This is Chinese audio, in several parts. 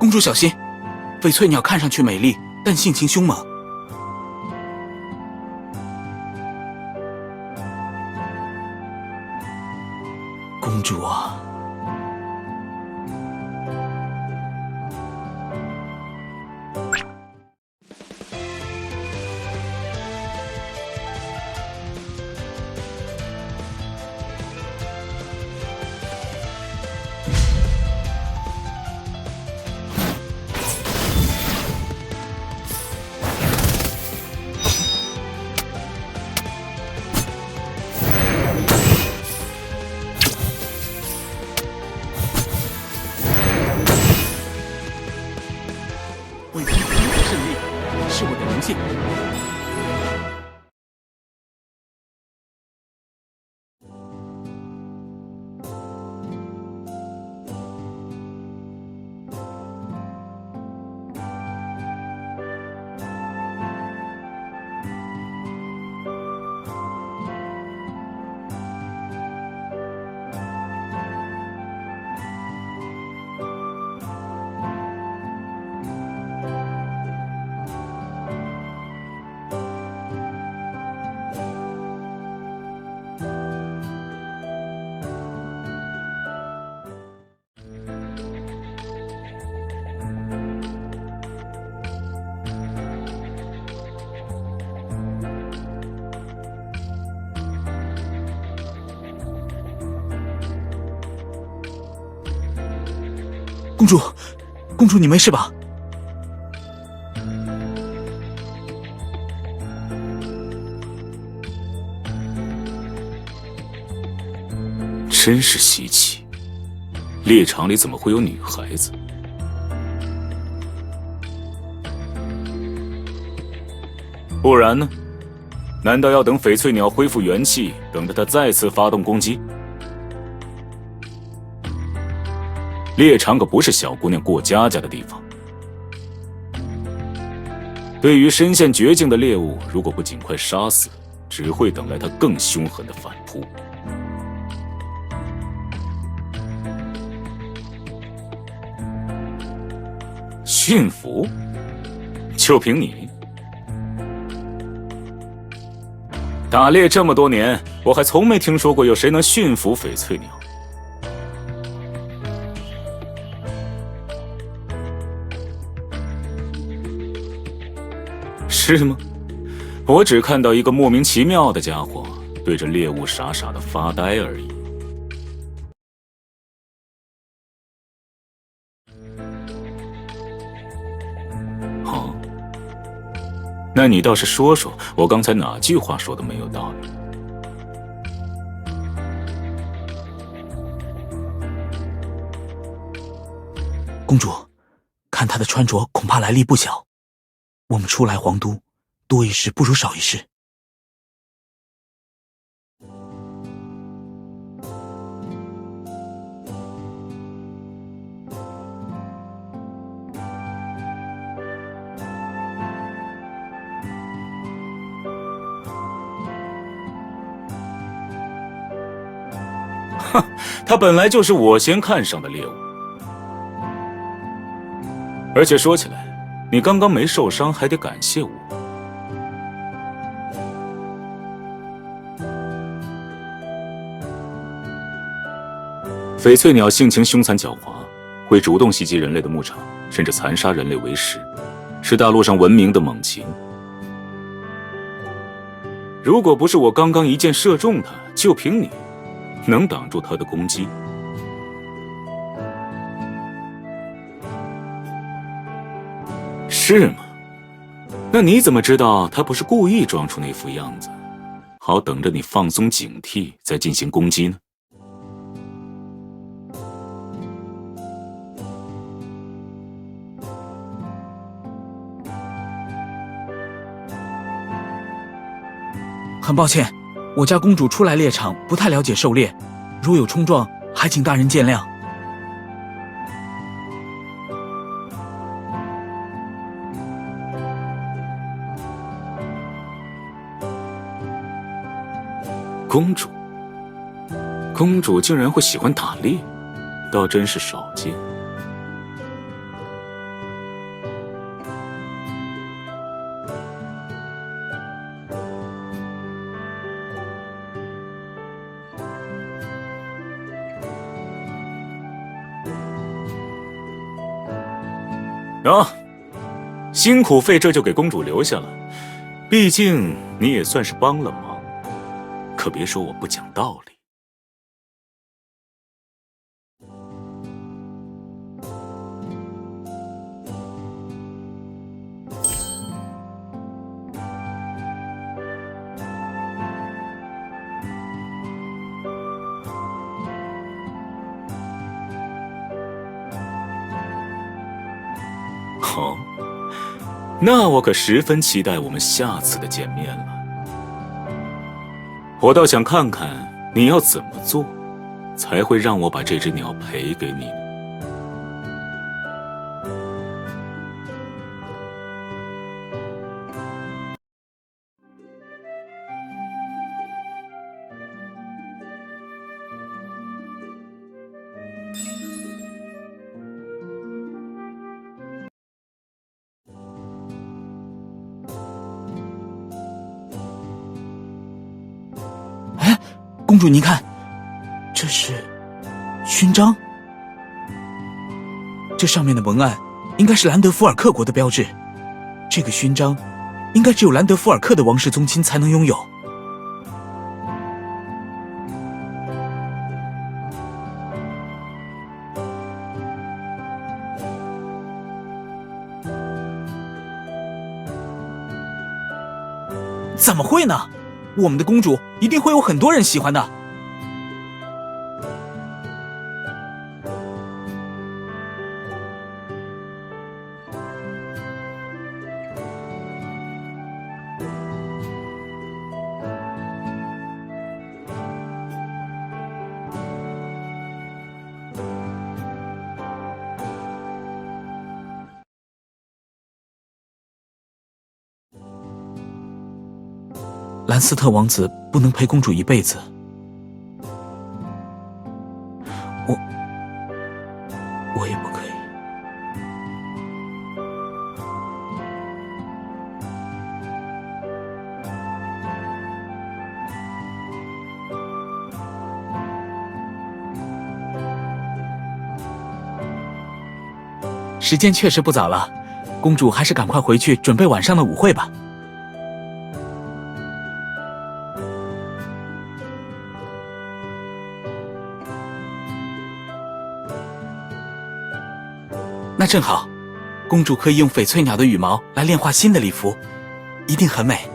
公主小心，翡翠鸟看上去美丽，但性情凶猛。公主啊，为公主赢得胜利是我的荣幸。公主，你没事吧？真是稀奇，猎场里怎么会有女孩子？不然呢？难道要等翡翠鸟恢复元气，等着它再次发动攻击？猎场可不是小姑娘过家家的地方。对于身陷绝境的猎物，如果不尽快杀死，只会等来它更凶狠的反扑。驯服？就凭你？打猎这么多年，我还从没听说过有谁能驯服翡翠鸟。是吗？我只看到一个莫名其妙的家伙对着猎物傻傻的发呆而已。哦，那你倒是说说，我刚才哪句话说的没有道理？公主，看她的穿着，恐怕来历不小。我们初来皇都，多一事不如少一事。哼，他本来就是我先看上的猎物。而且说起来，你刚刚没受伤，还得感谢我。翡翠鸟性情凶残狡猾，会主动袭击人类的牧场，甚至残杀人类为食，是大陆上闻名的猛禽。如果不是我刚刚一箭射中它，就凭你，能挡住它的攻击？是吗？那你怎么知道他不是故意装出那副样子，好等着你放松警惕再进行攻击呢？很抱歉，我家公主初来猎场，不太了解狩猎，如有冲撞，还请大人见谅。公主竟然会喜欢打猎，倒真是少见。啊，辛苦费这就给公主留下了，毕竟你也算是帮了忙，可别说我不讲道理。哦，那我可十分期待我们下次的见面了。我倒想看看你要怎么做，才会让我把这只鸟赔给你。公主您看，这是勋章，这上面的文案应该是兰德福尔克国的标志，这个勋章应该只有兰德福尔克的王室宗亲才能拥有。怎么会呢？我们的公主一定会有很多人喜欢的。兰斯特王子不能陪公主一辈子，我也不可以。时间确实不早了，公主还是赶快回去准备晚上的舞会吧。那正好，公主可以用翡翠鸟的羽毛来炼化新的礼服，一定很美。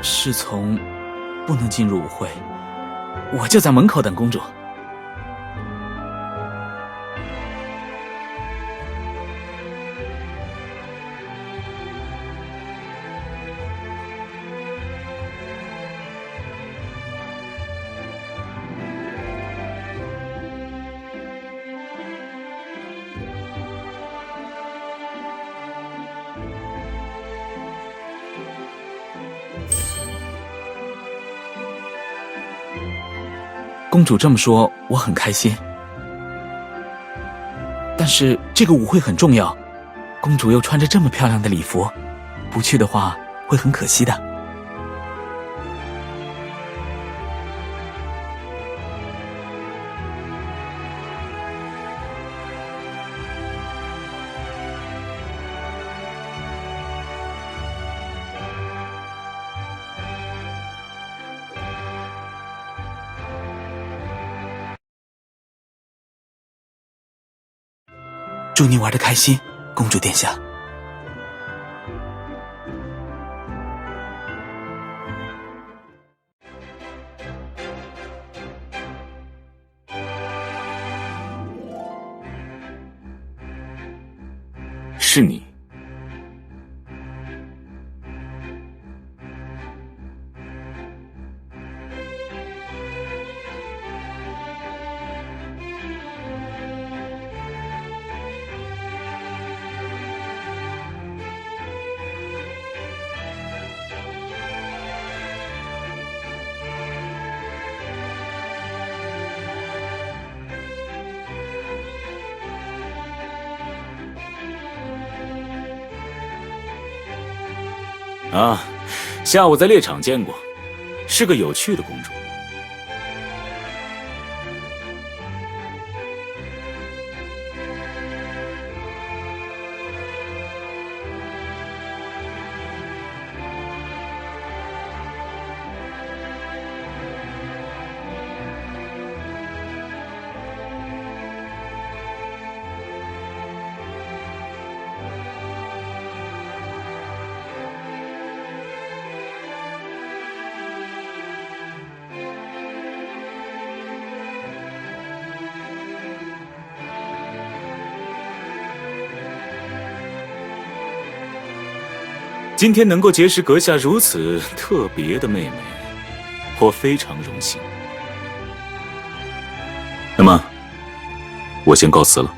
侍从不能进入舞会，我就在门口等公主。公主这么说，我很开心。但是这个舞会很重要，公主又穿着这么漂亮的礼服，不去的话会很可惜的。祝你玩得开心，公主殿下。是你。啊，下午在猎场见过，是个有趣的公主。今天能够结识阁下如此特别的妹妹，我非常荣幸。那么，我先告辞了。